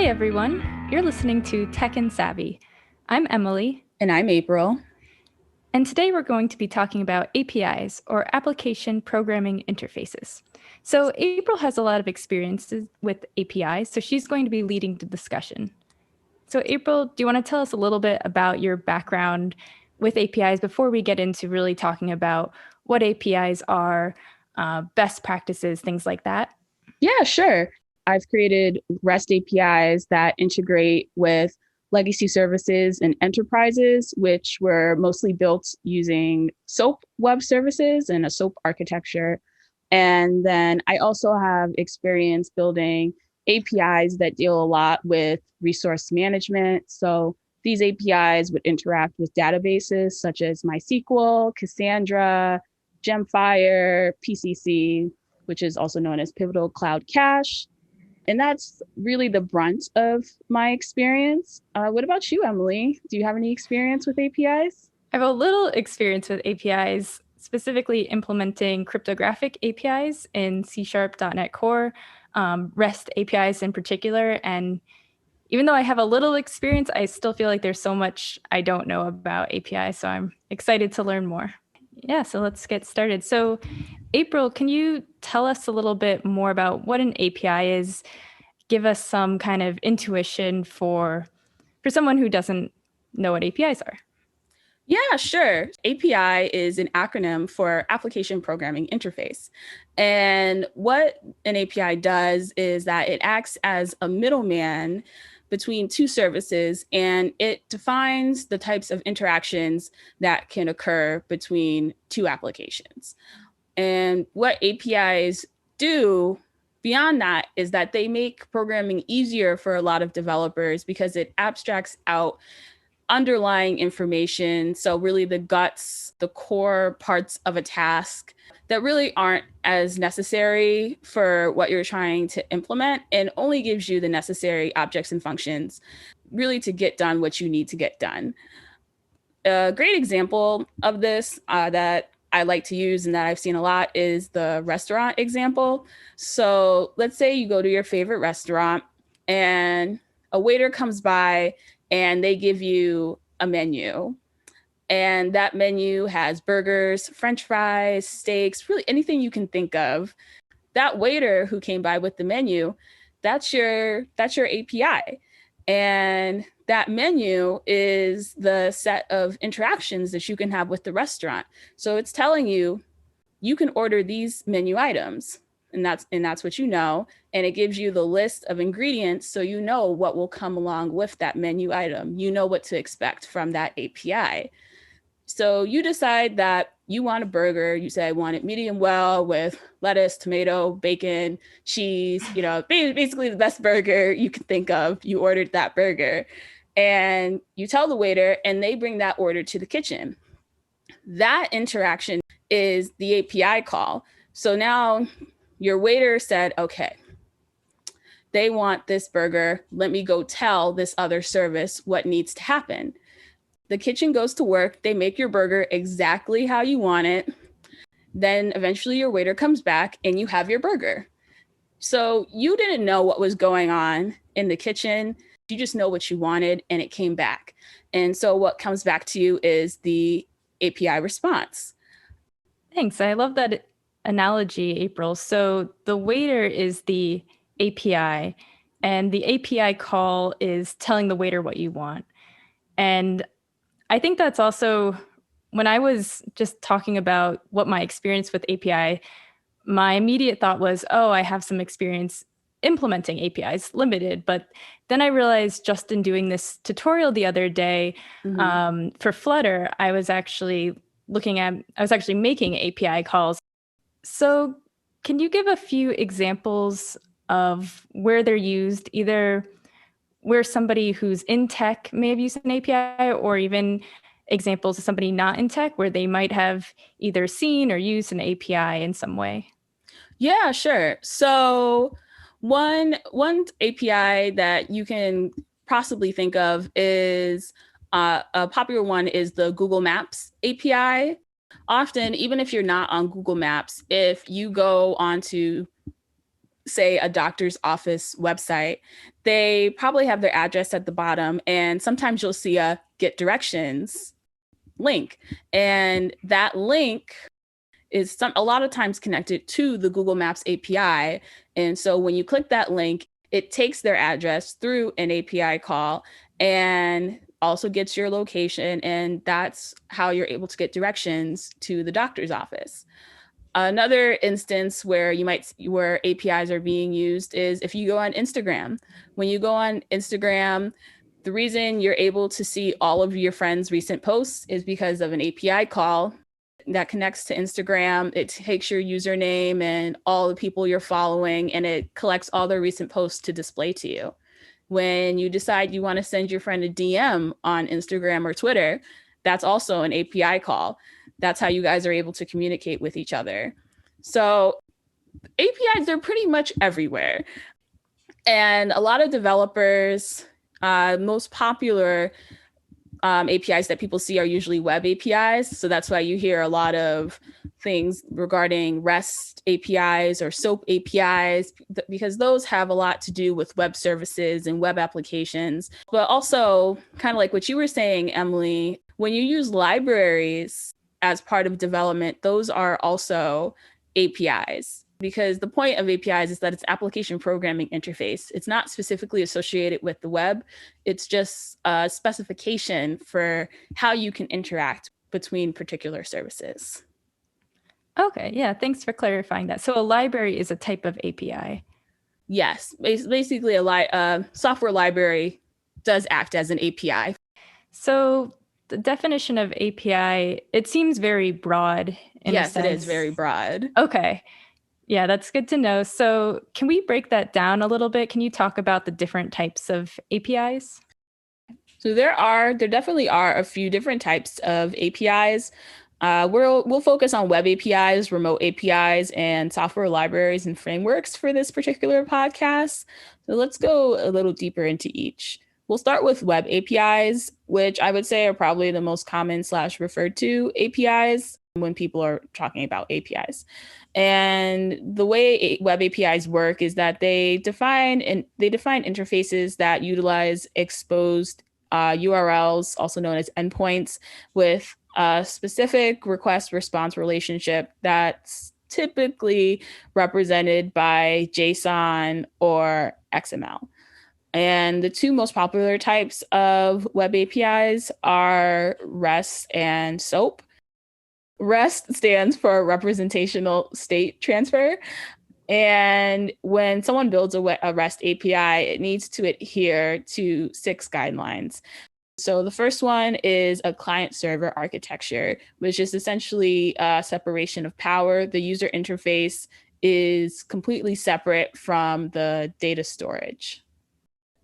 Hey everyone, you're listening to Tech and Savvy. I'm Emily, And I'm April. and today we're going to be talking about APIs, or Application Programming Interfaces. So, April has a lot of experiences with APIs, so she's going to be leading the discussion. So, April, do you want to tell us a little bit about your background with APIs before we get into really talking about what APIs are, best practices, things like that? Yeah, sure. I've created REST APIs that integrate with legacy services and enterprises, which were mostly built using SOAP web services and a SOAP architecture. And then I also have experience building APIs that deal a lot with resource management. So these APIs would interact with databases such as MySQL, Cassandra, Gemfire, PCC, which is also known as Pivotal Cloud Cache. And that's really the brunt of my experience. What about you, Emily? Do you have any experience with APIs? I have a little experience with APIs, specifically implementing cryptographic APIs in C Sharp.NET Core, REST APIs in particular. And even though I have a little experience, I still feel like there's so much I don't know about APIs. So I'm excited to learn more. Yeah, so let's get started. So, April, can you tell us a little bit more about what an API is? Give us some kind of intuition for someone who doesn't know what APIs are. Yeah, sure. API is an acronym for Application Programming Interface. And what an API does is that it acts as a middleman between two services, and it defines the types of interactions that can occur between two applications. And what APIs do beyond that is that they make programming easier for a lot of developers because it abstracts out underlying information. So, really, the guts, the core parts of a task that really aren't as necessary for what you're trying to implement, and only gives you the necessary objects and functions really to get done what you need to get done. A great example of this that I like to use and that I've seen a lot is the restaurant example. So let's say you go to your favorite restaurant and a waiter comes by and they give you a menu. And that menu has burgers, french fries, steaks, really anything you can think of. That waiter who came by with the menu, that's your API. And that menu is the set of interactions that you can have with the restaurant. So it's telling you you can order these menu items, and that's what you know, and it gives you the list of ingredients so you know what will come along with that menu item. You know what to expect from that API. So you decide that you want a burger. You say, I want it medium well with lettuce, tomato, bacon, cheese, basically the best burger you can think of. You ordered that burger and you tell the waiter, and they bring that order to the kitchen. That interaction is the API call. So now your waiter said, okay, they want this burger. Let me go tell this other service what needs to happen. The kitchen goes to work. They make your burger exactly how you want it. Then eventually your waiter comes back and you have your burger. So you didn't know what was going on in the kitchen. You just know what you wanted and it came back. And so what comes back to you is the API response. Thanks. I love that analogy, April. So the waiter is the API, and the API call is telling the waiter what you want. And I think that's also when I was just talking about what my experience with API, my immediate thought was, oh, I have some experience implementing APIs, limited. But then I realized just in doing this tutorial the other day Mm-hmm. for Flutter, I was actually making API calls. So, can you give a few examples of where they're used, either where somebody who's in tech may have used an API, or even examples of somebody not in tech where they might have either seen or used an API in some way? Yeah, sure. So one API that you can possibly think of is a popular one is the Google Maps API. Often, even if you're not on Google Maps, if you go onto say a doctor's office website, they probably have their address at the bottom, and sometimes you'll see a get directions link. And that link is a lot of times connected to the Google Maps API. And so when you click that link, it takes their address through an API call and also gets your location. And that's how you're able to get directions to the doctor's office. Another instance where where APIs are being used is if you go on Instagram. When you go on Instagram, the reason you're able to see all of your friends' recent posts is because of an API call that connects to Instagram. It takes your username and all the people you're following, and it collects all their recent posts to display to you. When you decide you want to send your friend a DM on Instagram or Twitter, that's also an API call. That's how you guys are able to communicate with each other. So APIs are pretty much everywhere. And a lot of developers, most popular APIs that people see are usually web APIs. So that's why you hear a lot of things regarding REST APIs or SOAP APIs, because those have a lot to do with web services and web applications. But also, kind of like what you were saying, Emily, when you use libraries as part of development, those are also APIs. Because the point of APIs is that it's application programming interface. It's not specifically associated with the web. It's just a specification for how you can interact between particular services. Okay, yeah, thanks for clarifying that. So a library is a type of API. Yes, basically a software library does act as an API. So the definition of API, it seems very broad in a sense. Yes, it is very broad. Okay. Yeah, that's good to know. So can we break that down a little bit? Can you talk about the different types of APIs? So there definitely are a few different types of APIs. We'll focus on web APIs, remote APIs, and software libraries and frameworks for this particular podcast. So let's go a little deeper into each. We'll start with web APIs, which I would say are probably the most common / referred to APIs when people are talking about APIs. And the way web APIs work is that they define interfaces that utilize exposed URLs, also known as endpoints, with a specific request response relationship that's typically represented by JSON or XML. And the two most popular types of web APIs are REST and SOAP. REST stands for representational state transfer. And when someone builds a REST API, it needs to adhere to 6 guidelines. So the first one is a client-server architecture, which is essentially a separation of power. The user interface is completely separate from the data storage.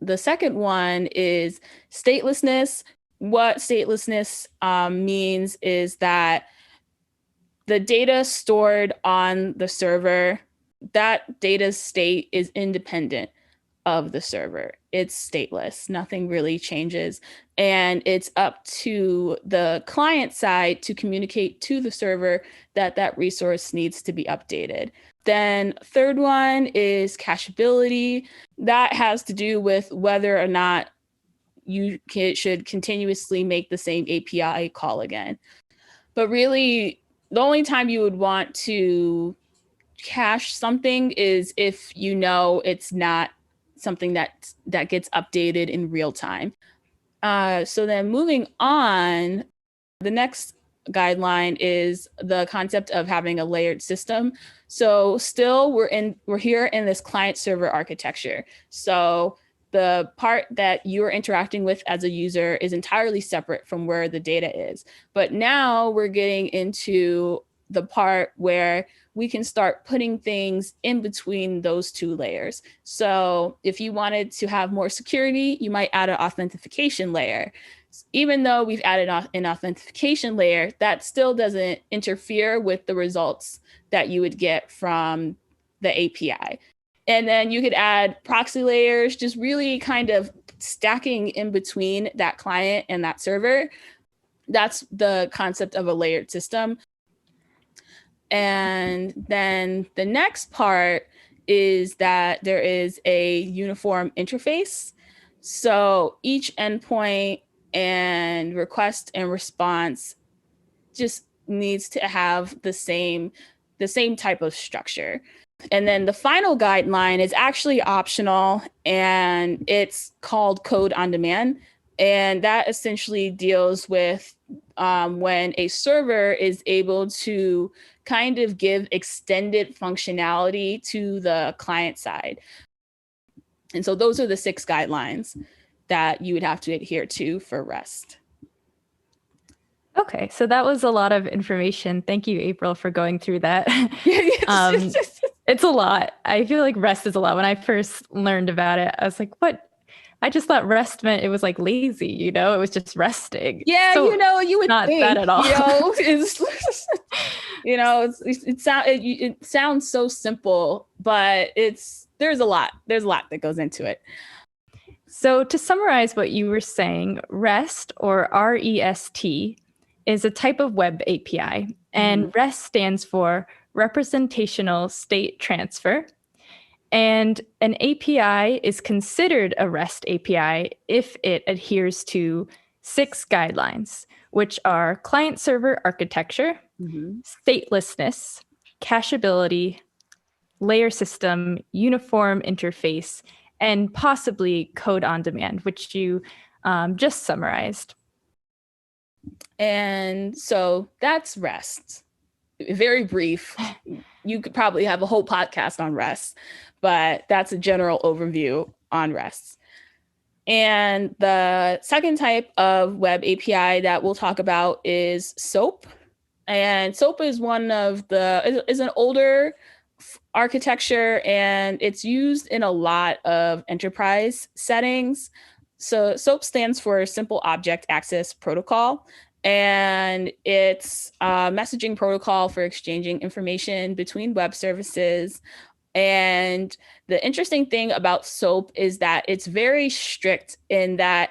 The second one is statelessness. What statelessness means is that the data stored on the server, that data state is independent of the server. It's stateless. Nothing really changes. And it's up to the client side to communicate to the server that that resource needs to be updated. Then third one is cacheability. That has to do with whether or not you should continuously make the same API call again. But really, the only time you would want to cache something is if you know it's not something that gets updated in real time. So then moving on, the next guideline is the concept of having a layered system. So still we're here in this client server architecture. So the part that you're interacting with as a user is entirely separate from where the data is. But now we're getting into the part where we can start putting things in between those two layers. So if you wanted to have more security, you might add an authentication layer. Even though we've added an authentication layer, that still doesn't interfere with the results that you would get from the API. And then you could add proxy layers, just really kind of stacking in between that client and that server. That's the concept of a layered system. And then the next part is that there is a uniform interface. So each endpoint and request and response just needs to have the same type of structure. And then the final guideline is actually optional, and it's called Code on Demand. And that essentially deals with when a server is able to kind of give extended functionality to the client side. And so those are the 6 guidelines that you would have to adhere to for REST. Okay, so that was a lot of information. Thank you, April, for going through that. It's a lot. I feel like REST is a lot. When I first learned about it, I was like, what? I just thought rest meant it was like lazy, you know, it was just resting. Yeah, so you would not think that at all. It sounds so simple, but there's a lot that goes into it. So to summarize what you were saying, REST or REST is a type of web API, and REST stands for Representational State Transfer. And an API is considered a REST API if it adheres to 6 guidelines, which are client-server architecture, statelessness, cacheability, layer system, uniform interface, and possibly code on demand, which you just summarized. And so that's REST. Very brief. You could probably have a whole podcast on REST, but that's a general overview on REST. And the second type of web API that we'll talk about is SOAP. And SOAP is is an older architecture, and it's used in a lot of enterprise settings. So SOAP stands for Simple Object Access Protocol, and it's a messaging protocol for exchanging information between web services. And the interesting thing about SOAP is that it's very strict in that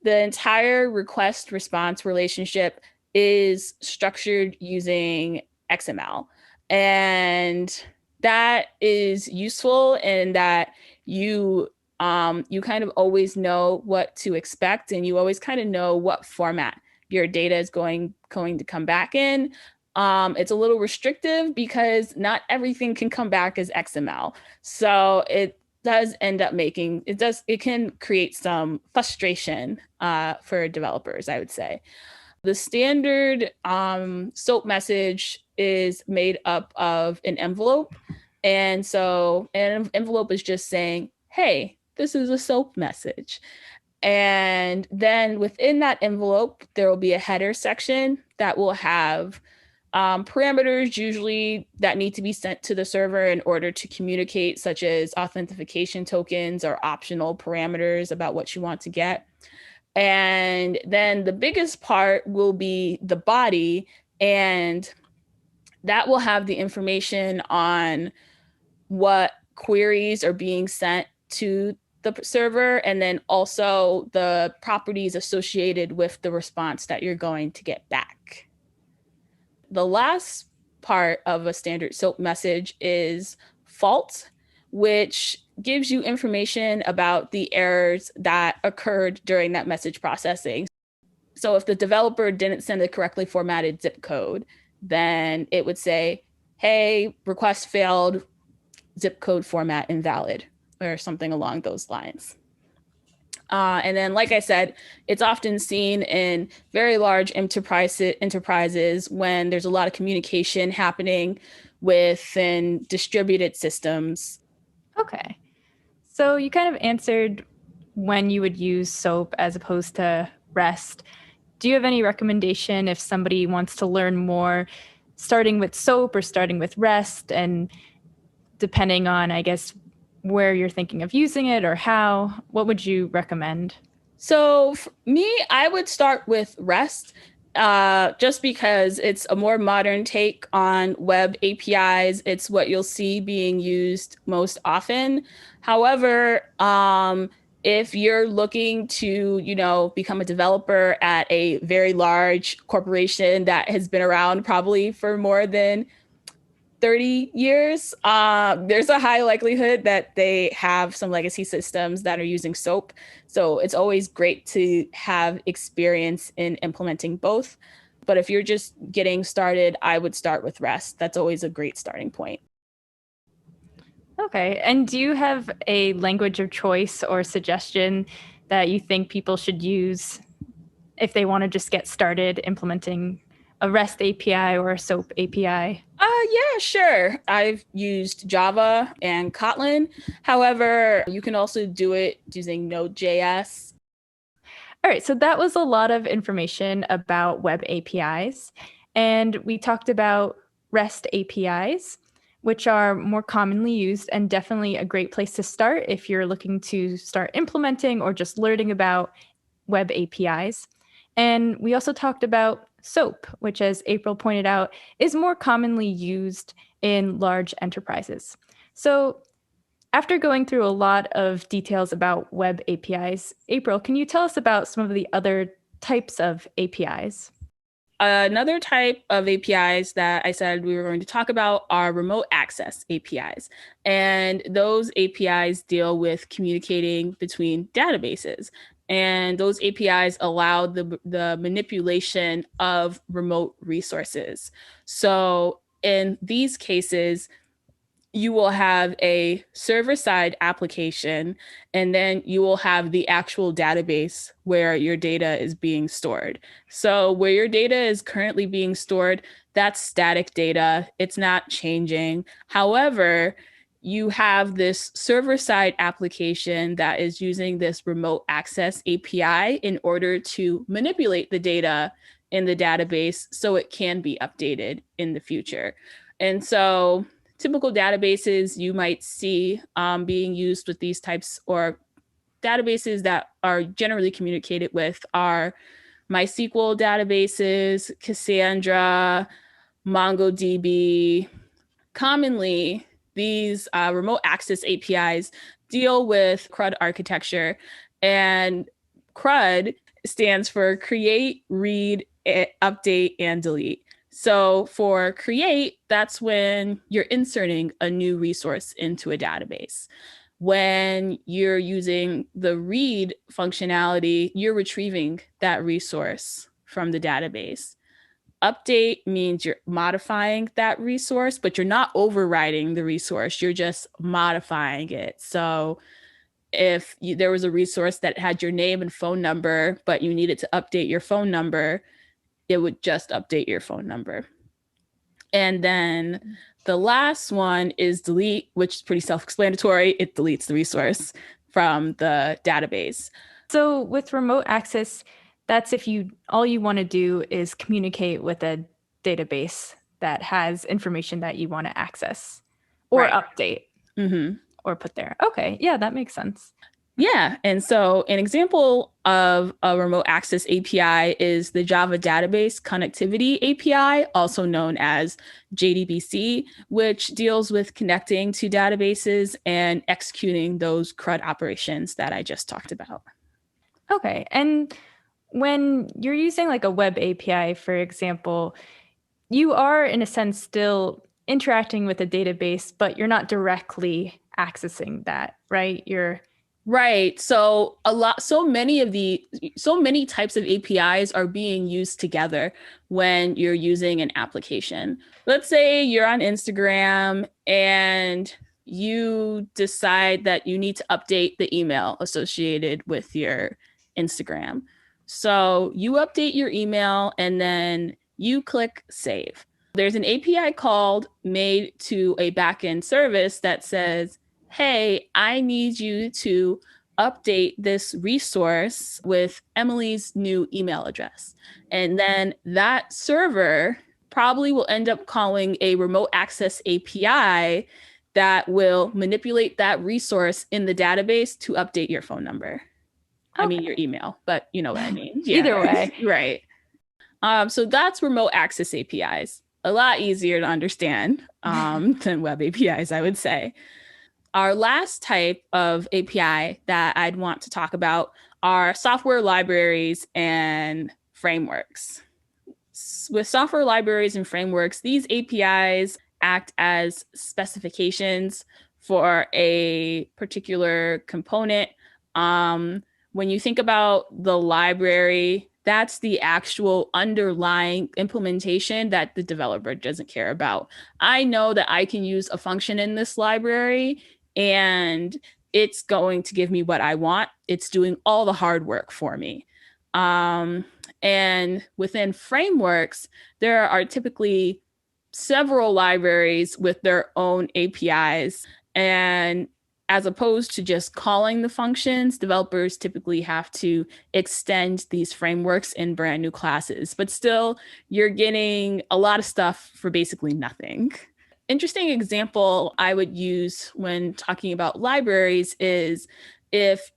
the entire request response relationship is structured using XML. And that is useful in that you kind of always know what to expect, and you always kind of know what format your data is going to come back in. It's a little restrictive because not everything can come back as XML. So it does end up it can create some frustration for developers, I would say. The standard SOAP message is made up of an envelope. And so an envelope is just saying, hey, this is a SOAP message. And then within that envelope, there will be a header section that will have parameters usually that need to be sent to the server in order to communicate, such as authentication tokens or optional parameters about what you want to get. And then the biggest part will be the body, and that will have the information on what queries are being sent to the server, and then also the properties associated with the response that you're going to get back. The last part of a standard SOAP message is fault, which gives you information about the errors that occurred during that message processing. So if the developer didn't send a correctly formatted zip code, then it would say, hey, request failed, zip code format invalid, or something along those lines. And then, like I said, it's often seen in very large enterprises when there's a lot of communication happening within distributed systems. Okay. So you kind of answered when you would use SOAP as opposed to REST. Do you have any recommendation if somebody wants to learn more, starting with SOAP or starting with REST, and depending on, I guess, where you're thinking of using it or how, what would you recommend? So for me, I would start with REST, just because it's a more modern take on web APIs. It's what you'll see being used most often. However, if you're looking to, become a developer at a very large corporation that has been around probably for more than 30 years. There's a high likelihood that they have some legacy systems that are using SOAP. So it's always great to have experience in implementing both. But if you're just getting started, I would start with REST. That's always a great starting point. Okay. And do you have a language of choice or suggestion that you think people should use if they want to just get started implementing a REST API or a SOAP API? Yeah, sure. I've used Java and Kotlin. However, you can also do it using Node.js. All right, so that was a lot of information about web APIs. And we talked about REST APIs, which are more commonly used and definitely a great place to start if you're looking to start implementing or just learning about web APIs. And we also talked about SOAP, which, as April pointed out, is more commonly used in large enterprises. So after going through a lot of details about web APIs, April, can you tell us about some of the other types of APIs? Another type of APIs that I said we were going to talk about are remote access APIs. And those APIs deal with communicating between databases. And those APIs allow the manipulation of remote resources. So in these cases, you will have a server-side application, and then you will have the actual database where your data is being stored. So where your data is currently being stored, that's static data. It's not changing. However, you have this server-side application that is using this remote access API in order to manipulate the data in the database so it can be updated in the future. And so typical databases you might see being used with these types, or databases that are generally communicated with, are MySQL databases, Cassandra, MongoDB. Commonly, these remote access APIs deal with CRUD architecture, and CRUD stands for create, read, update, and delete. So for create, that's when you're inserting a new resource into a database. When you're using the read functionality, you're retrieving that resource from the database. Update means you're modifying that resource, but you're not overriding the resource, you're just modifying it. So if there was a resource that had your name and phone number, but you needed to update your phone number, it would just update your phone number. And then the last one is delete, which is pretty self-explanatory. It deletes the resource from the database. So with remote access, that's if you all you want to do is communicate with a database that has information that you want to access or update or put there. Okay, yeah, that makes sense. Yeah. And so an example of a remote access API is the Java Database Connectivity API, also known as JDBC, which deals with connecting to databases and executing those CRUD operations that I just talked about. Okay. And when you're using like a web API, for example, you are in a sense still interacting with a database, but you're not directly accessing that, right? You're Right. So so many types of APIs are being used together when you're using an application. Let's say you're on Instagram and you decide that you need to update the email associated with your Instagram. So you update your email and then you click save. There's an API called made to a backend service that says, hey, I need you to update this resource with Emily's new email address. And then that server probably will end up calling a remote access API that will manipulate that resource in the database to update your phone number. Okay. I mean, your email, but you know what I mean. Yeah. Either way. Right. So that's remote access APIs. A lot easier to understand than web APIs, I would say. Our last type of API that I'd want to talk about are software libraries and frameworks. With software libraries and frameworks, these APIs act as specifications for a particular component. When you think about the library, that's the actual underlying implementation that the developer doesn't care about. I know that I can use a function in this library and it's going to give me what I want. It's doing all the hard work for me. And within frameworks, there are typically several libraries with their own APIs. And as opposed to just calling the functions, developers typically have to extend these frameworks in brand new classes. But still, you're getting a lot of stuff for basically nothing. Interesting example I would use when talking about libraries is if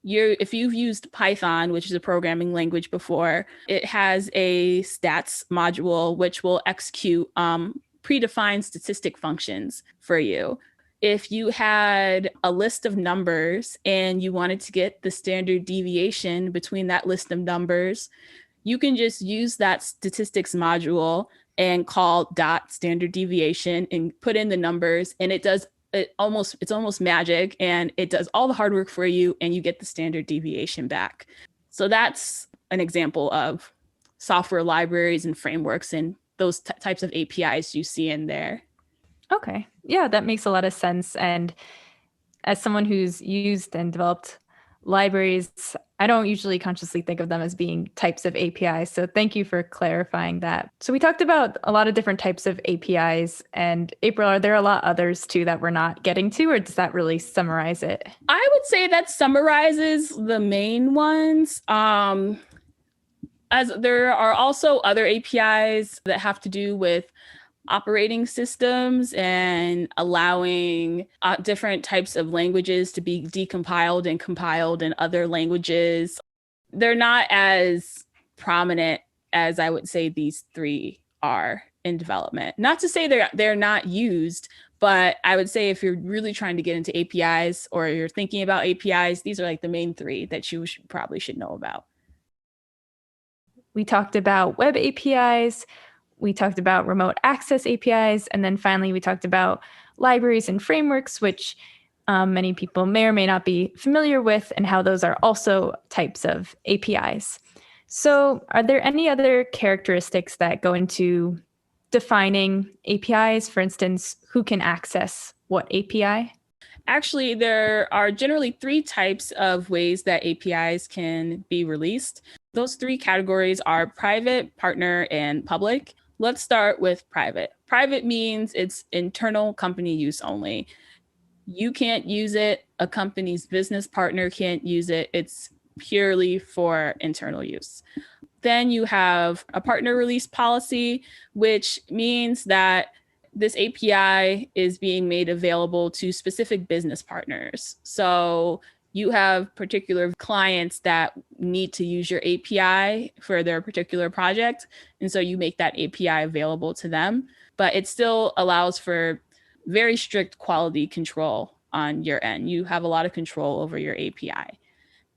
you've used Python, which is a programming language before, it has a stats module which will execute predefined statistic functions for you. If you had a list of numbers and you wanted to get the standard deviation between that list of numbers, you can just use that statistics module and call dot standard deviation and put in the numbers, and it's almost magic, and it does all the hard work for you and you get the standard deviation back. So that's an example of software libraries and frameworks and those types of APIs you see in there. Okay. Yeah, that makes a lot of sense. And as someone who's used and developed libraries, I don't usually consciously think of them as being types of APIs. So thank you for clarifying that. So we talked about a lot of different types of APIs. And April, are there a lot others too that we're not getting to, or does that really summarize it? I would say that summarizes the main ones. As there are also other APIs that have to do with operating systems and allowing different types of languages to be decompiled and compiled in other languages. They're not as prominent as I would say these three are in development. Not to say they're not used, but I would say if you're really trying to get into APIs or you're thinking about APIs, these are like the main three that you probably should know about. We talked about web APIs. We talked about remote access APIs. And then finally, we talked about libraries and frameworks, which many people may or may not be familiar with, and how those are also types of APIs. So are there any other characteristics that go into defining APIs? For instance, who can access what API? Actually, there are generally three types of ways that APIs can be released. Those three categories are private, partner, and public. Let's start with private. Private means it's internal company use only. You can't use it. A company's business partner can't use it. It's purely for internal use. Then you have a partner release policy, which means that this API is being made available to specific business partners. So you have particular clients that need to use your API for their particular project. And so you make that API available to them, but it still allows for very strict quality control on your end. You have a lot of control over your API.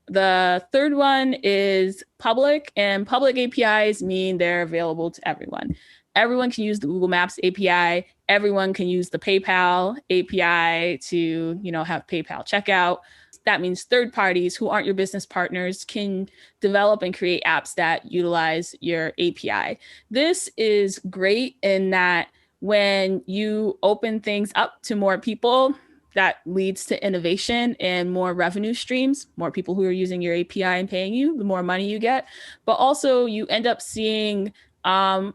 The third one is public, and public APIs mean they're available to everyone. Everyone can use the Google Maps API. Everyone can use the PayPal API to, have PayPal checkout. That means third parties who aren't your business partners can develop and create apps that utilize your API. This is great in that when you open things up to more people, that leads to innovation and more revenue streams, more people who are using your API and paying you, the more money you get. But also you end up seeing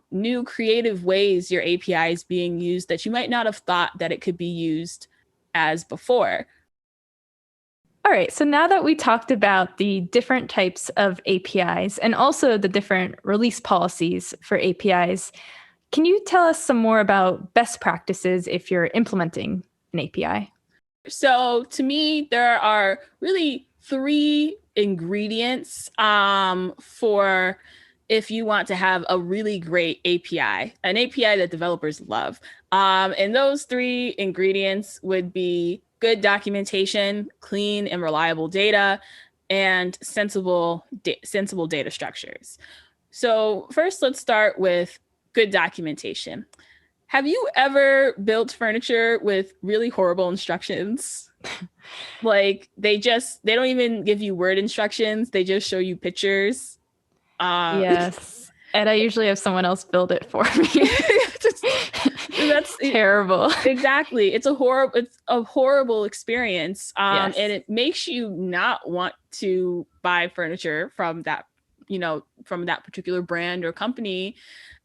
new creative ways your API is being used that you might not have thought that it could be used as before. All right, so now that we talked about the different types of APIs and also the different release policies for APIs, can you tell us some more about best practices if you're implementing an API? So to me, there are really three ingredients for if you want to have a really great API, an API that developers love. And those three ingredients would be good documentation, clean and reliable data, and sensible data structures. So first, let's start with good documentation. Have you ever built furniture with really horrible instructions? Like they don't even give you word instructions. They just show you pictures. Uh, Yes. And I usually have someone else build it for me. just, that's Terrible. exactly. It's a horrible experience. And Yes. it makes you not want to buy furniture from that, from that particular brand or company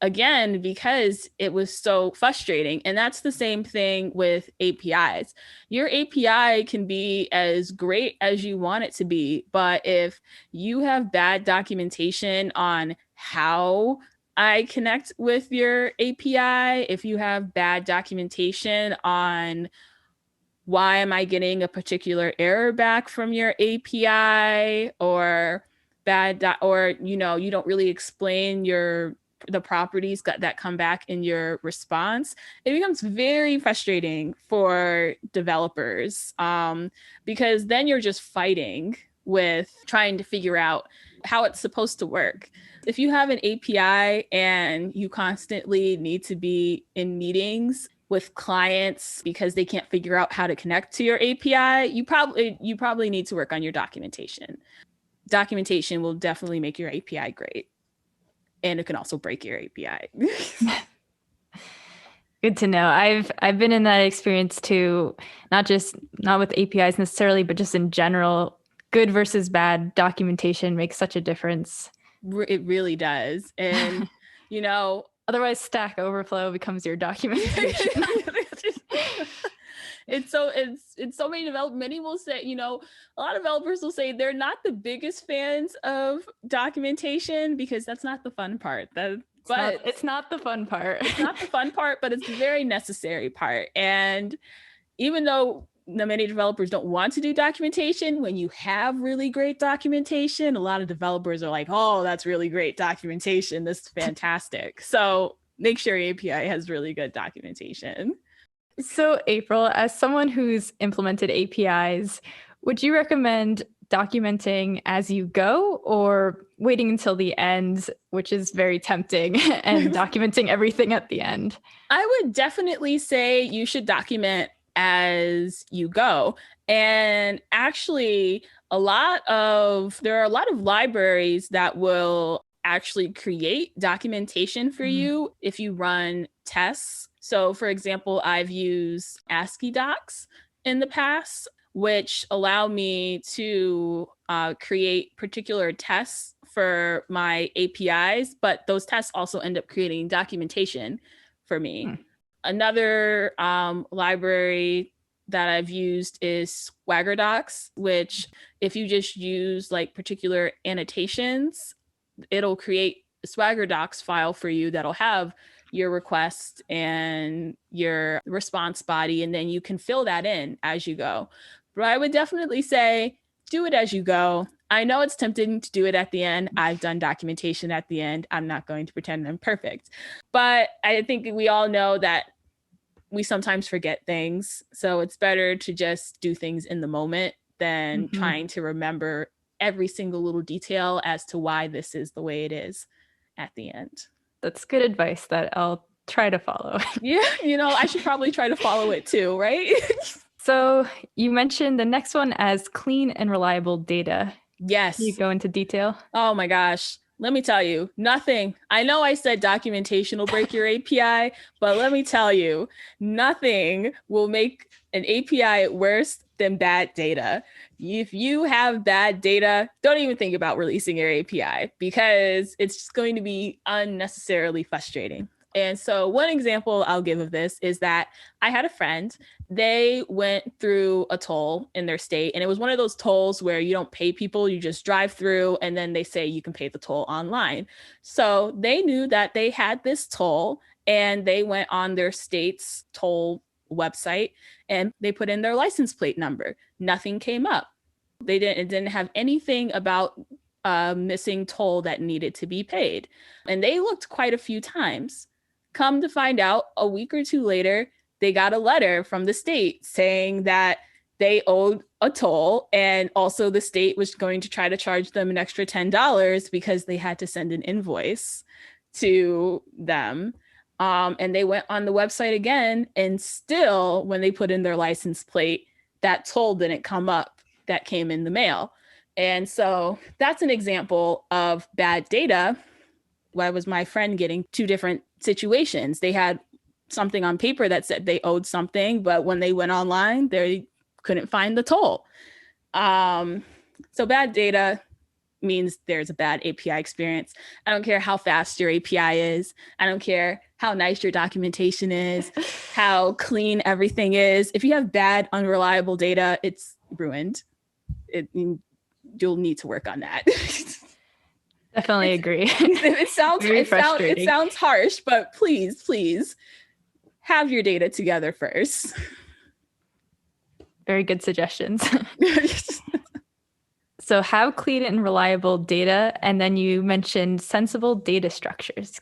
again, because it was so frustrating. And that's the same thing with APIs. Your API can be as great as you want it to be, but if you have bad documentation on how I connect with your API, if you have bad documentation on why am I getting a particular error back from your API, or you don't really explain the properties that come back in your response, it becomes very frustrating for developers, because then you're just fighting with trying to figure out how it's supposed to work. If you have an API and you constantly need to be in meetings with clients because they can't figure out how to connect to your API, you probably need to work on your documentation. Documentation will definitely make your API great, and it can also break your API. Good to know. I've been in that experience too, not with APIs necessarily, but just in general. Good versus bad documentation makes such a difference. It really does. And you know, otherwise Stack Overflow becomes your documentation. it's so many developers. Many will say, a lot of developers will say they're not the biggest fans of documentation because that's not the fun part. It's not the fun part. It's not the fun part, but it's the very necessary part. And even though many developers don't want to do documentation, when you have really great documentation, a lot of developers are like, oh, that's really great documentation. This is fantastic. So make sure your API has really good documentation. So, April, as someone who's implemented APIs, would you recommend documenting as you go or waiting until the end, which is very tempting, and documenting everything at the end? I would definitely say you should document as you go. And actually, there are a lot of libraries that will actually create documentation for you if you run tests. So, for example, I've used ASCII docs in the past, which allow me to create particular tests for my APIs, but those tests also end up creating documentation for me. Another library that I've used is Swagger Docs, which if you just use like particular annotations, it'll create a Swagger Docs file for you that'll have your request and your response body, and then you can fill that in as you go. But I would definitely say do it as you go. I know it's tempting to do it at the end. I've done documentation at the end. I'm not going to pretend I'm perfect. But I think we all know that we sometimes forget things. So it's better to just do things in the moment than trying to remember every single little detail as to why this is the way it is at the end. That's good advice that I'll try to follow. Yeah, I should probably try to follow it too, right? So you mentioned the next one as clean and reliable data. Yes. Can you go into detail? Oh my gosh. Let me tell you, nothing. I know I said documentation will break your API, but let me tell you, nothing will make an API worse than bad data. If you have bad data, don't even think about releasing your API because it's just going to be unnecessarily frustrating. And so one example I'll give of this is that I had a friend, they went through a toll in their state, and it was one of those tolls where you don't pay people, you just drive through, and then they say you can pay the toll online. So they knew that they had this toll, and they went on their state's toll website, and they put in their license plate number. Nothing came up. It didn't have anything about missing toll that needed to be paid. And they looked quite a few times. Come to find out, a week or two later, they got a letter from the state saying that they owed a toll, and also the state was going to try to charge them an extra $10 because they had to send an invoice to them. And they went on the website again, and still, when they put in their license plate, that toll didn't come up that came in the mail. And so that's an example of bad data. Why was my friend getting two different situations? They had something on paper that said they owed something, but when they went online, they couldn't find the toll. So bad data means there's a bad API experience. I don't care how fast your API is. I don't care how nice your documentation is, how clean everything is. If you have bad, unreliable data, it's ruined. You'll need to work on that. Definitely agree. It sounds harsh, but please have your data together first. Very good suggestions. So have clean and reliable data, and then you mentioned sensible data structures.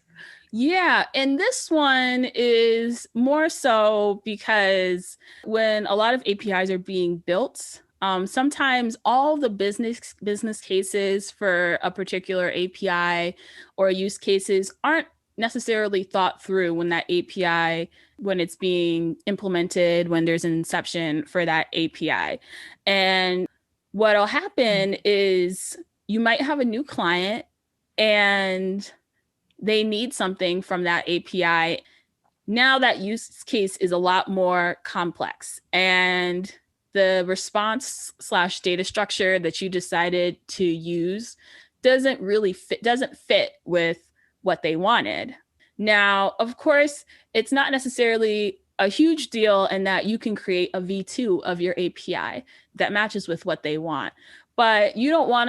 Yeah, and this one is more so because when a lot of APIs are being built, sometimes all the business cases for a particular API or use cases aren't necessarily thought through when that API, when it's being implemented, when there's an inception for that API. And what'll happen is you might have a new client and they need something from that API. Now that use case is a lot more complex, and the response / data structure that you decided to use doesn't fit with what they wanted. Now, of course, it's not necessarily a huge deal in that you can create a V2 of your API that matches with what they want, but you don't want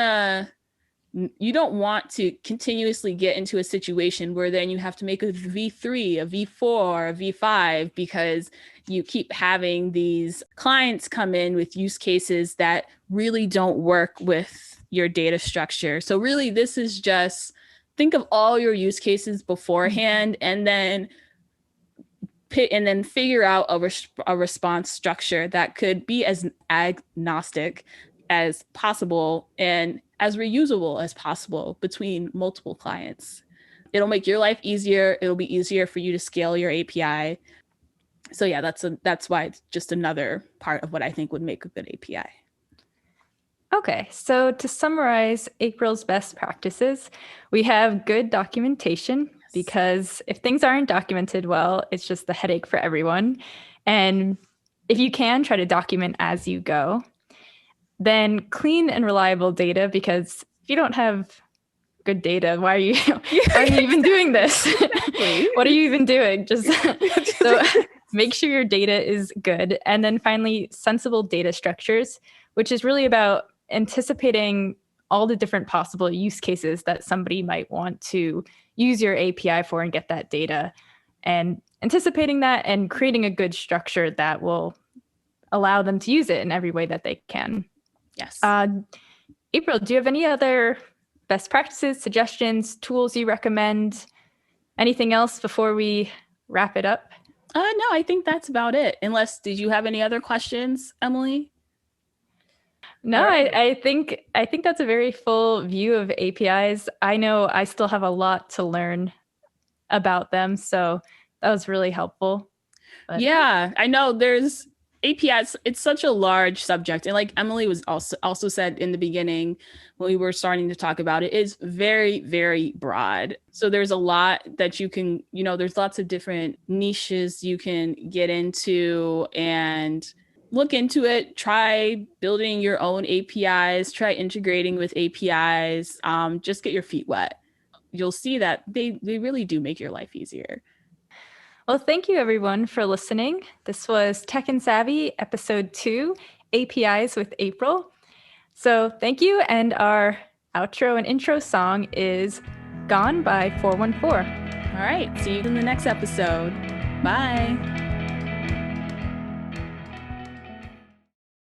to continuously get into a situation where then you have to make a V3, a V4, a V5, because you keep having these clients come in with use cases that really don't work with your data structure. So really, this is just think of all your use cases beforehand, and then figure out a response structure that could be as agnostic as possible and as reusable as possible between multiple clients. It'll make your life easier. It'll be easier for you to scale your API. So yeah, that's why it's just another part of what I think would make a good API. Okay, so to summarize April's best practices, we have good documentation, because if things aren't documented well, it's just a headache for everyone. And if you can, try to document as you go. Then clean and reliable data, because if you don't have good data, why are you even doing this? Exactly. What are you even doing? So make sure your data is good. And then finally, sensible data structures, which is really about anticipating all the different possible use cases that somebody might want to use your API for and get that data, and anticipating that and creating a good structure that will allow them to use it in every way that they can. Yes. April, do you have any other best practices, suggestions, tools you recommend? Anything else before we wrap it up? No, I think that's about it. Did you have any other questions, Emily? No, I think that's a very full view of APIs. I know I still have a lot to learn about them, so that was really helpful. But yeah, I know there's APIs. It's such a large subject, and like Emily was also said in the beginning when we were starting to talk about it, is very, very broad. So there's a lot that you can, there's lots of different niches you can get into and look into it. Try building your own APIs, try integrating with APIs, just get your feet wet. You'll see that they really do make your life easier. Well, thank you everyone for listening. This was Tech and Savvy, episode 2, APIs with April. So thank you, and our outro and intro song is Gone by 414. All right, see you in the next episode. Bye.